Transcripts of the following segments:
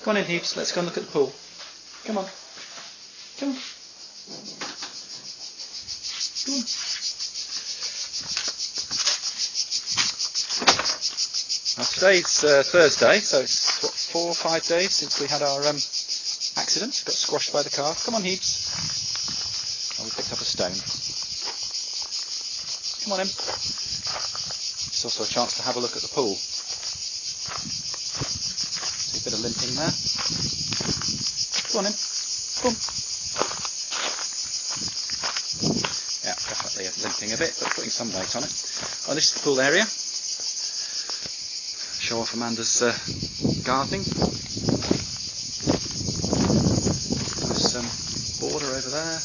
Come on in, Heaps, let's go and look at the pool. Come on. Come on. Come on. Now, today's Thursday, so it's what, 4 or 5 days since we had our accident. Got squashed by the car. Come on, Heaps. Oh, we picked up a stone. Come on in. It's also a chance to have a look at the pool. See a bit of limping there. Come on in. Come on. Yeah, definitely limping a bit, but putting some weight on it. Oh, this is the pool area. Show off Amanda's gardening. Nice border over there.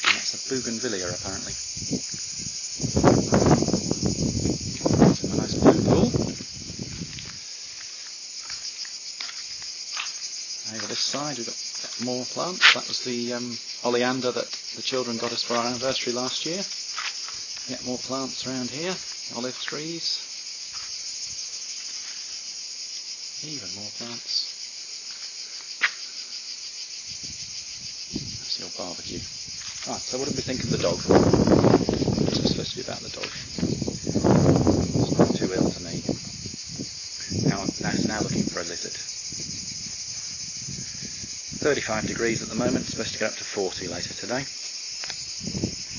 And that's a bougainvillea apparently. A nice blue pool. Over this side we've got more plants. That was the oleander that the children got us for our anniversary last year. Get more plants around here. Olive trees. Even more plants. That's your barbecue. Right, so what did we think of the dog? This was supposed to be about the dog. It's not too ill to me. Now it's now looking for a lizard. 35 degrees at the moment, it's supposed to go up to 40 later today.